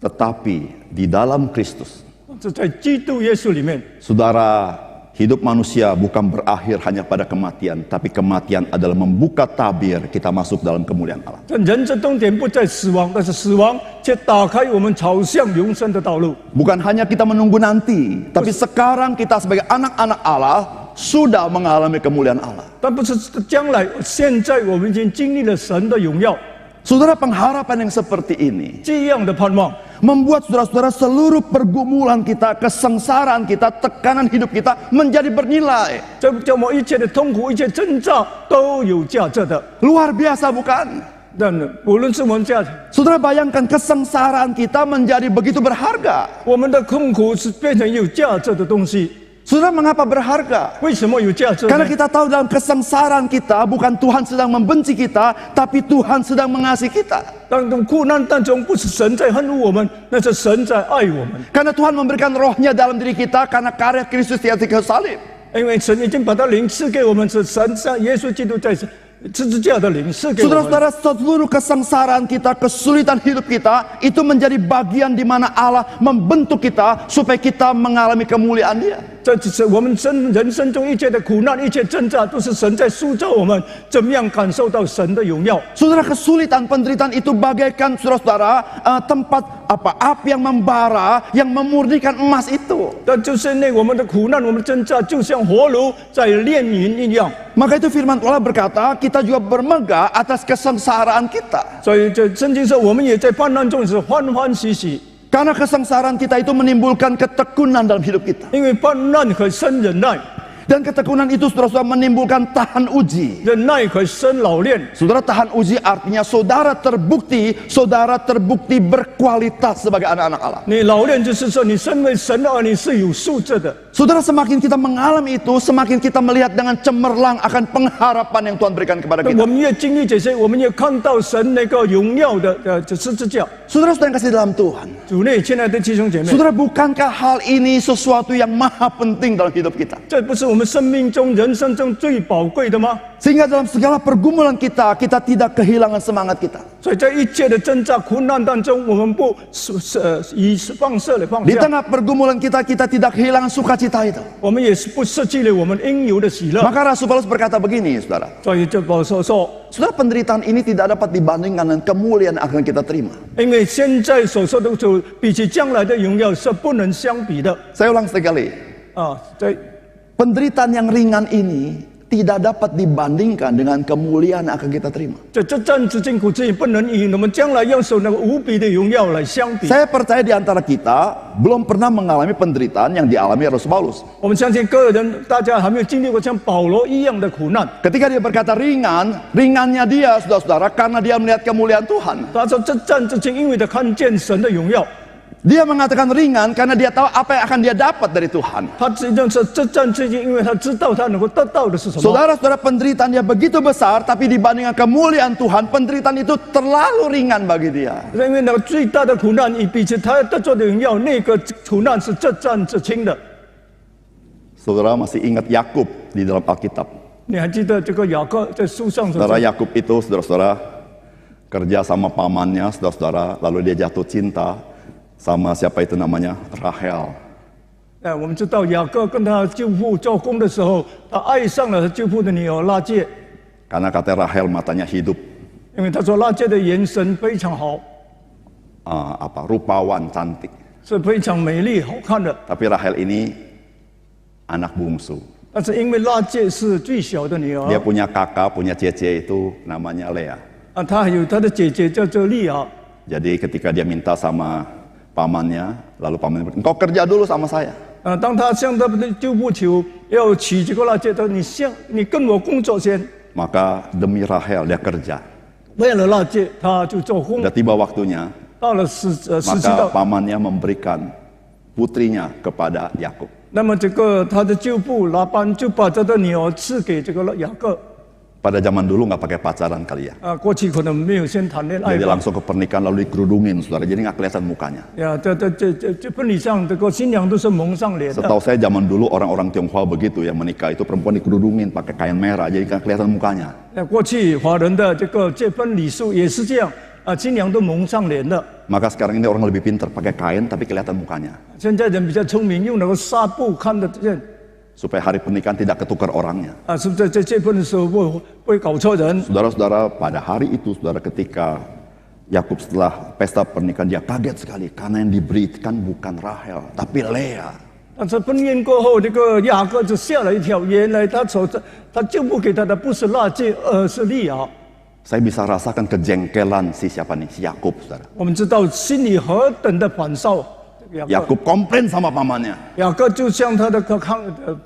Tetapi di dalam Kristus, 这在基督耶稣里面， saudara, hidup manusia bukan berakhir hanya pada kematian, tapi kematian adalah membuka tabir kita masuk dalam kemuliaan Allah. 这人生终点不在死亡，但是死亡却打开我们朝向永生的道路。 Bukan hanya kita menunggu nanti, tapi sekarang kita sebagai anak-anak Allah sudah mengalami kemuliaan Allah. 但不是将来，现在我们已经经历了神的荣耀， Saudara, pengharapan yang seperti ini 这样的盼望， membuat saudara-saudara seluruh pergumulan kita, kesengsaraan kita, tekanan hidup kita menjadi bernilai. 这么一切的痛苦、一切挣扎都有价值的。 Luar biasa bukan? 但无论是我们价值， Saudara bayangkan kesengsaraan kita menjadi begitu berharga. 我们的痛苦是变成有价值的东西。 Saudara, mengapa berharga? 为什么有价值呢？ Karena kita tahu dalam kesengsaraan kita bukan Tuhan sedang membenci kita, tapi Tuhan sedang mengasihi kita. 当苦难当中，不是神在恨恶我们，那是神在爱我们。 Karena Tuhan memberikan rohnya dalam diri kita karena karya Kristus di atas kayu salib. 因为神已经把他灵赐给我们，是神在耶稣基督在十字架的灵赐给我们。 Saudara-saudara, seluruh kesengsaraan kita, kesulitan hidup kita, itu menjadi bagian di mana Allah membentuk kita supaya kita mengalami kemuliaan Dia. 这只是我们人生中一切的苦难、一切挣扎，都是神在塑造我们，怎么样感受到神的荣耀。 Saudara, kesulitan, penderitaan itu bagaikan saudara-saudara tempat api yang membara, yang memurnikan emas itu. 但就是那我们的苦难、我们的挣扎，就像火炉在炼银一样。 Maka itu firman Allah berkata, kita juga bermegah atas kesengsaraan kita. 所以这圣经说，我们也在患难中是欢欢喜喜， Karena kesengsaraan kita itu menimbulkan ketekunan dalam hidup kita. 因为患难可以生忍耐， Dan ketekunan itu saudara-saudara menimbulkan tahan uji. 忍耐可以生老练。 Saudara, tahan uji artinya saudara terbukti berkualitas sebagai anak-anak Allah. 你老练就是说，你身为神的儿女是有素质的。 Saudara, semakin kita mengalami itu, semakin kita melihat dengan cemerlang akan pengharapan yang Tuhan berikan kepada 我 kita. 们越经历这些，我们越看到神那个荣耀的十字架。 Saudara-saudara yang kasih dalam Tuhan. 主内，亲爱的弟兄姐妹， Saudara, bukankah hal ini sesuatu yang maha penting dalam hidup kita? 这不是我们生命中、人生中最宝贵的吗？ Sehingga dalam segala pergumulan kita, kita tidak kehilangan semangat kita. 所以在一切的挣扎、苦难当中，我们不放射了放 Di 下， tengah pergumulan kita, kita tidak kehilangan sukacita itu. 我们也是不失去了我们应有的喜乐。 Maka Rasul Paulus berkata begini, saudara. 所以这保罗说， Saudara, penderitaan ini tidak dapat dibandingkan dengan kemuliaan yang akan kita terima. 因为现在所受的苦，比起将来的荣耀是不能相比的 Saya ulang sekali. 啊！在 Penderitaan yang ringan ini tidak dapat dibandingkan dengan kemuliaan yang akan kita terima. 这战之辛苦之也不能与我们将来要受那个无比的荣耀来相比。 Saya percaya di antara kita belum pernah mengalami penderitaan yang dialami Rasul Paulus. 我们相信个人，大家还没有经历过像保罗一样的苦难。 Ketika dia berkata ringan, ringannya dia saudara-saudara karena dia melihat kemuliaan Tuhan. 他说这战之辛，因为他看见神的荣耀。 Dia mengatakan ringan karena dia tahu apa yang akan dia dapat dari Tuhan. 他知道是这战之辛，因为他知道他能够得到的是什么。 Saudara-saudara, penderitaan dia begitu besar, tapi dibandingkan kemuliaan Tuhan, penderitaan itu terlalu ringan bagi dia. 因为那个最大的苦难，比起他得着的荣耀，那个苦难是这战之轻的。 Saudara masih ingat Yakub di dalam Alkitab? 你还记得这个雅各在书上所 Saudara 说， Yakub itu, saudara-saudara, kerja sama pamannya, saudara-saudara, lalu dia jatuh cinta sama siapa itu namanya? Rahel. 我们知道雅各跟他舅父做工的时候，他爱上了他舅父的女儿拉结， Karena kata Rahel matanya hidup, 因为他说拉结的眼神非常好， rupawan, cantik. 是非常美丽好看的。 Tapi Rahel ini anak bungsu. 但是因为拉结是最小的女 Dia 儿， punya kakak, punya cece itu namanya Lea. 他还有他的姐姐叫做利亚。 Jadi ketika dia minta sama pamannya, lalu pamannya berkata, engkau kerja dulu sama saya. 当他向他的舅父求要娶这个拉结，他说你跟我工作先。 Maka demi Rahel dia kerja. 为了拉结，他就做工 Sudah。tiba waktunya, 到了时期 maka 到， pamannya memberikan putrinya kepada Yakub. 那么这个他的舅父拉班就把他的女儿赐给这个雅各。 Pada zaman dulu nggak pakai pacaran kali ya. 过去可能没有先谈恋爱 Jadi 吧。 langsung ke pernikahan lalu dikerudungin, saudara. Jadi nggak kelihatan mukanya. 这婚礼上这个新娘都是蒙上脸的。 Setahu saya zaman dulu orang-orang Tionghoa begitu ya, menikah itu perempuan dikerudungin pakai kain merah, jadi nggak kelihatan mukanya. 过去华人的这个结婚礼数也是这样新娘都蒙上脸的。 Maka sekarang ini orang lebih pintar pakai kain tapi kelihatan mukanya. 现在人比较聪明，用那个纱布看得见。 Supaya hari pernikahan tidak ketukar orangnya. 是不是在结婚的时候不会搞错人？ Saudara-saudara, pada hari itu, saudara, ketika Yakub setelah pesta pernikahan dia kaget sekali karena yang diberikan bukan Rahel tapi Lea. 但是婚宴过后，这个雅各就吓了一跳，原来他舅父给他的不是拉结，而是利亚。 Saya bisa rasakan kejengkelan si siapa nih, si Yakub, saudara. 我们知道心里何等的反烧。这个雅各 Yakub komplain sama pamannya. 雅各就向他的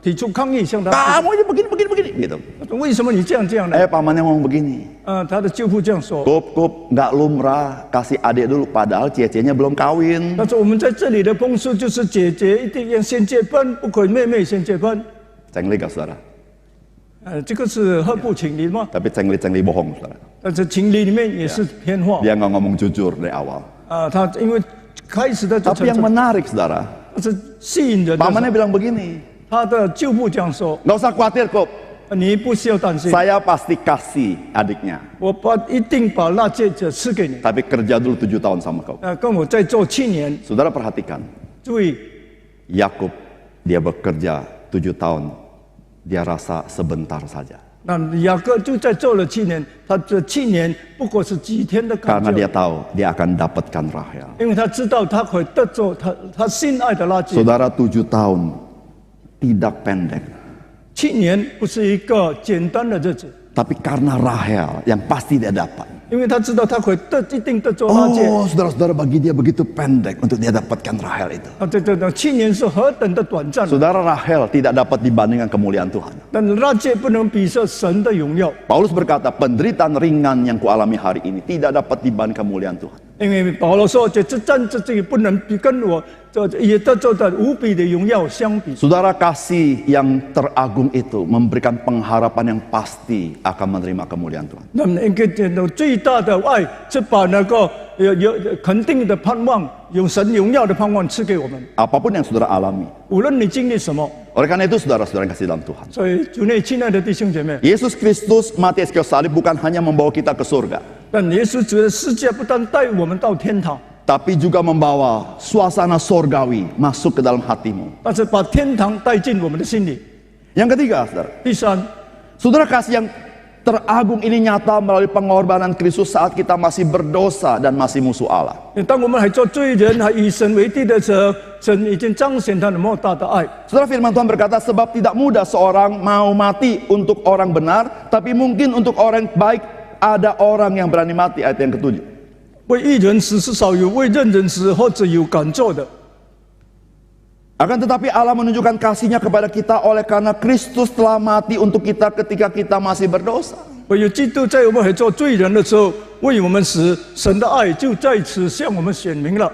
提出抗议，向他 Kamu aja begini gitu. 为什么你这样呢？ Pamannya ngomong begini. 他的舅父这样说。 Kup, nggak lumrah kasih adik dulu, padahal cecenya belum kawin. 他说我们在这里的风俗就是姐姐一定要先结婚，不可以妹妹先结婚。 Cengli gak, saudara? 这个是合不情理吗？ Tapi cengli bohong, saudara. 但是情理里面也是偏话。 Dia nggak ngomong jujur dari awal. 他因为开始的就 Tapi yang menarik, saudara, 是吸引人的。 pamannya bilang begini. 他的舅父这样说 Nggak usah khawatir, Kup. ：“你不需要担心， Saya pasti kasih adiknya. 我一定把那戒指赐给你。 Tapi kerja dulu 7 tahun sama kau. 跟我再做7年。 Saudara perhatikan. 注意， Yakub, dia bekerja 7 tahun. Dia rasa sebentar saja. 那雅各就在做了7年，他这7年不过是几天的感 Karena 觉 dia，tahu dia akan dapatkan Rahel. 因为他知道他会得着他心爱的拉结。 Saudara, 7 tahun tidak pendek. 7年不是一个简单的日子， Tapi karena Rahel yang pasti dia dapat. 因为他知道他会一定得着拉结。 Oh, saudara-saudara, bagi dia begitu pendek untuk dia dapatkan Rahel itu. 这7年是何等的短暂， Saudara, Rahel tidak dapat dibandingkan kemuliaan Tuhan. 但拉结不能比这神的荣耀。 Paulus berkata, penderitaan ringan yang kualami hari ini tidak dapat dibandingkan kemuliaan Tuhan. 因为保罗说，这战这个不能比跟我也得着的无比的荣耀相比。 Saudara, kasih yang teragung itu memberikan pengharapan yang pasti akan menerima kemuliaan Tuhan. 那么应该最大的爱是把那个有肯定的盼望，有神荣耀的盼望赐给我们。 Apapun yang saudara alami. 无论你经历什么， Oleh karena itu, saudara-saudara yang kasih dalam Tuhan. 所以主内亲爱的弟兄姐妹， Yesus Kristus mati atas kayu salib bukan hanya membawa kita ke surga, 但耶稣主的世界不单带我们到天堂， tapi juga membawa suasana sorgawi masuk ke dalam hatimu. 但是把天堂带进我们的心里。 Yang ketiga, saudara. 第三， Saudara, kasih yang teragung ini nyata melalui pengorbanan Kristus saat kita masih berdosa dan masih musuh Allah. 当我们还做罪人，还以神为地的时候，神已经彰显他的莫大的爱。 Saudara, firman Tuhan berkata, sebab tidak mudah seorang mau mati untuk orang benar, tapi mungkin untuk orang baik ada orang yang berani mati. Ayat yang ke-7. 为义人死是少有，为任人死或者有敢做的。 Akan tetapi Allah menunjukkan kasih-Nya kepada kita oleh karena Kristus telah mati untuk kita ketika kita masih berdosa. 唯有基督在我们还做罪人的时候为我们死，神的爱就在此向我们显明了。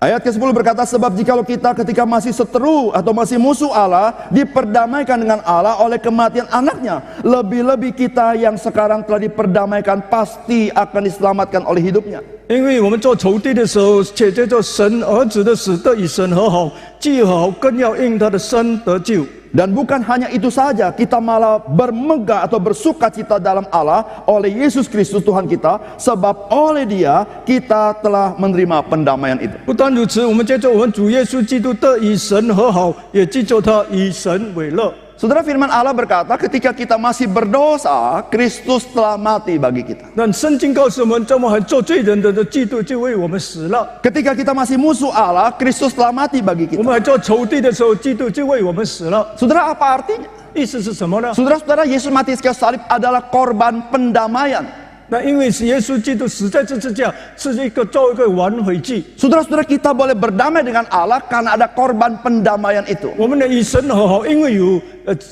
Ayat ke-10 berkata, sebab jikalau kita ketika masih seteru atau masih musuh Allah diperdamaikan dengan Allah oleh kematian anaknya, lebih-lebih kita yang sekarang telah diperdamaikan pasti akan diselamatkan oleh hidupnya. 因为我们做仇敌的时候，且借着神儿子的死得与神和好，既和好更要因他的生得救。 Dan bukan hanya itu saja, kita malah bermegah atau bersuka cita dalam Allah oleh Yesus Kristus Tuhan kita, sebab oleh Dia kita telah menerima pendamaian itu. 不单如此，我们借着我们主耶稣基督得与神和好，也借着他以神为乐。 Saudara, firman Allah berkata, ketika kita masih berdosa, Kristus telah mati bagi kita. 但圣经告诉我们，在我们还做罪人的基督就为我们死了； Ketika kita masih musuh Allah, Kristus telah mati bagi 我 kita. 们还做仇敌的时候，基督就为我们死了。 Saudara, apa artinya? 意思是什么呢？ Saudara-saudara, Yesus mati di kayu salib adalah korban pendamaian. 那因为是耶稣基督死在十字架，是一个做一个挽回祭。 Saudara-saudara, kita boleh berdamai dengan Allah karena ada korban pendamaian itu. 我们的与神和好，因为有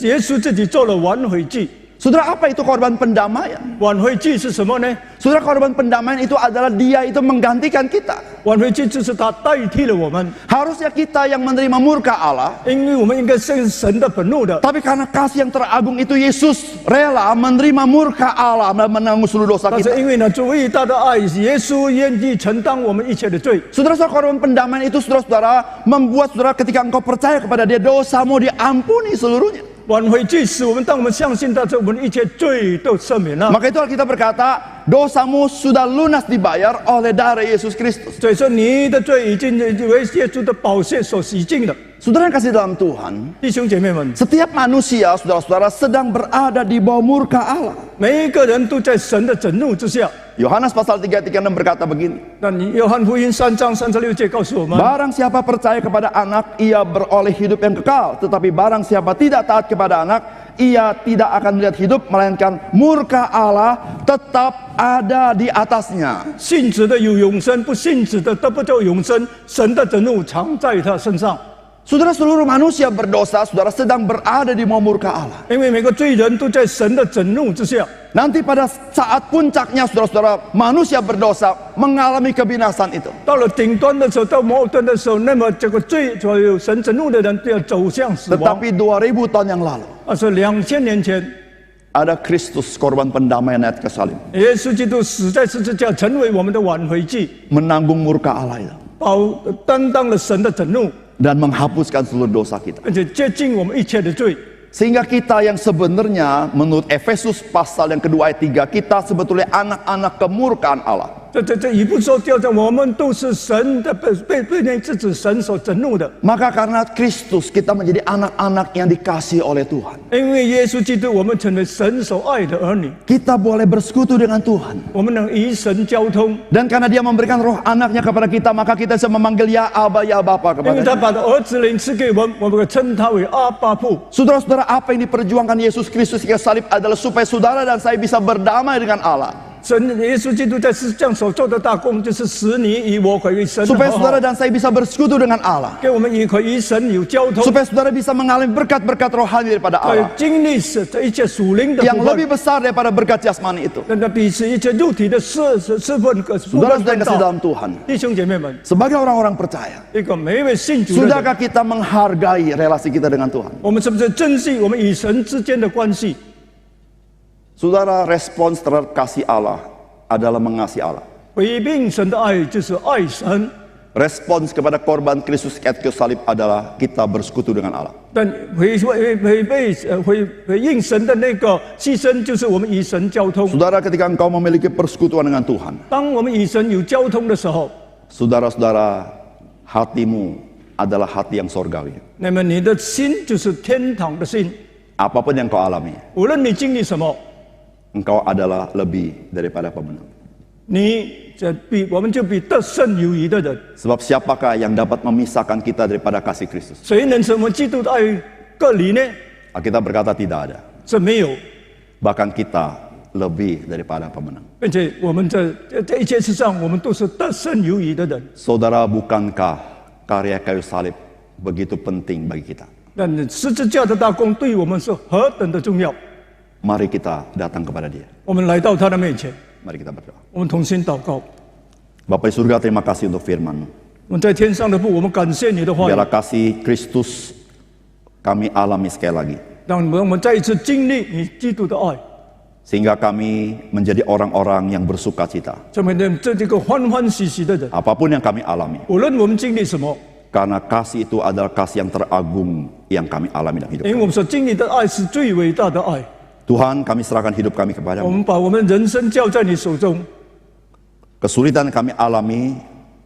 耶稣自己做了挽回祭。 Saudara, apa itu korban pendamaian? 挽回祭是什么呢？ Saudara, korban pendamaian itu adalah Dia itu menggantikan kita. 挽回祭就是他代替了我们， Harusnya kita yang menerima murka Allah, 因为我们应该是神的愤怒的。 tapi karena kasih yang teragung itu Yesus rela menerima murka Allah dan menanggung seluruh dosa 但是 kita. 因为呢，主伟大的爱，耶稣愿意承担我们一切的罪。 Saudara-saudara, korban pendamaian itu saudara-saudara membuat saudara ketika engkau percaya kepada Dia, dosamu diampuni seluruhnya. 挽回祭使我们，当我们相信他之后，我们的一切罪都赦免了。 Maka itu Alkitab berkata, dosamu sudah lunas dibayar oleh darah Yesus Kristus. 所以说，你的罪已经为耶稣的宝血所洗净了。 Saudara yang kasih dalam Tuhan, 弟兄姐妹们， setiap manusia, saudara-saudara, sedang berada di bawah murka Allah. 每一个人都在神的震怒之下。 Yohanes pasal 3:36 berkata begini, 那你约翰福音3章36节告诉我们： barang siapa percaya kepada anak, ia beroleh hidup yang kekal. Tetapi barang siapa tidak taat kepada anak, ia tidak akan melihat hidup, melainkan murka Allah tetap ada di atasnya. 信子的有永生，不信子的得不到永生。神的震怒常在他身上， Saudara, seluruh manusia berdosa, saudara sedang berada di bawah murka Allah. 因为每个罪人都在神的震怒之下。 Nanti pada saat puncaknya, saudara-saudara, manusia berdosa mengalami kebinasan itu. 到了顶端的时候，到末端的时候，那么这个罪所有神震怒的人都要走向死亡。 Tetapi 2000 tahun yang lalu, 是2000年前， ada Kristus, korban pendamaian ayat kesalib, 耶稣基督死在十字架，成为我们的挽回祭， menanggung murka Allah itu, 担当了神的震怒， dan menghapuskan seluruh dosa kita. 而且接近我们一切的罪。 Sehingga kita yang sebenarnya menurut Efesus pasal yang kedua ayat 3, kita sebetulnya anak-anak kemurkaan Allah. 这一步说掉在我们都是神的被那是指神所震怒的， Maka karena Kristus kita menjadi anak-anak yang dikasihi oleh Tuhan. 因为耶稣基督，我们成为神所爱的儿女， Kita boleh bersekutu dengan Tuhan. 我们能与神交通， Dan karena Dia memberikan roh anaknya kepada kita, maka kita bisa memanggil ya Aba, ya Bapa 因为 kepada 他 Dia. 把儿子灵赐给我们，我们称他为阿爸父。 Saudara-saudara, apa yang diperjuangkan Yesus Kristus di kayu salib adalah supaya saudara dan saya bisa berdamai dengan Allah. 神耶稣基督在世上所做的大功，就是使你与我可以与神和 Supaya 好 saudara，dan saya bisa bersekutu dengan Allah. 给我们也可以与神有交通， Supaya saudara bisa mengalami berkat-berkat rohani daripada 可以 Allah 经历这一切属灵的 yang 部 lebih 分， besar daripada berkat jasmani itu. 那比是一切肉体的部分 Saudara-saudara yang kasih 更大。 dalam Tuhan, 弟兄姐妹们， sebagai orang-orang percaya, 一个每一位信主的人， sudahkah kita menghargai relasi kita dengan Tuhan? 我们是不是珍惜我们与神之间的关系？ Saudara, respons terhadap kasih Allah adalah mengasihi Allah. 回应神的爱就是爱神， Respons kepada korban Kristus di kayu salib adalah kita bersekutu dengan Allah. 但回应神的那个牺牲，就是我们与神交通。 Saudara, ketika engkau memiliki persekutuan dengan Tuhan, 当我们与神有交通的时候， saudara-saudara, hatimu adalah hati yang sorgawi. 那么你的心就是天堂的心。 Apapun yang kau alami, 无论你经历什么， engkau adalah lebih daripada pemenang. 我们就比得胜有余的人。 Sebab siapakah yang dapat memisahkan kita daripada kasih Kristus? 谁能使我们基督的爱隔离呢？ Alkitab berkata tidak ada. 这没有， Bahkan kita lebih daripada pemenang. 并且我们在一切事上，我们都是得胜有余的人。 Saudara, bukankah karya kayu salib begitu penting bagi kita? 但十字架的大功对我们是何等的重要！ Mari kita datang kepada Dia. 我们来到他的面前， Mari kita berdoa. 我们同心祷告。 Bapa di surga, terima kasih untuk firman-Mu. 我们在天上的父，我们感谢你的话语， Biarlah kasih Kristus kami alami sekali lagi. 让我们再一次经历你基督的爱， Sehingga kami menjadi orang-orang yang bersuka cita. 成为这个欢欢喜喜的人。 Apapun yang kami alami. 无论我们经历什么， Karena kasih itu adalah kasih yang teragung yang kami alami dalam hidup 因为 kami. 我们所经历的爱是最伟大的爱。 Tuhan, kami serahkan hidup kami 我 kepada-Mu. 们把我们人生交在你手中。 Kesulitan yang kami alami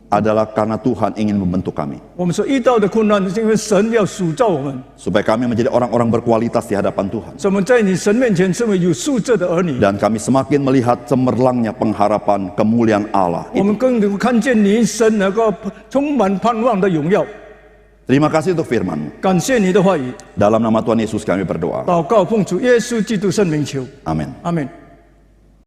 adalah karena Tuhan ingin membentuk kami. 我们所遇到的困难，是因为神要塑造我们， Supaya kami menjadi orang-orang berkualitas di hadapan Tuhan. 使我们在你神面前成为有素质的儿女。 Dan kami semakin melihat cemerlangnya pengharapan kemuliaan Allah. 我们更能够看见你神那个充满盼望的荣耀。 Terima kasih untuk firman-Mu. 感谢你的话语， Dalam nama Tuhan Yesus kami berdoa. 祷告奉主耶稣基督圣名求， Amin. 阿门。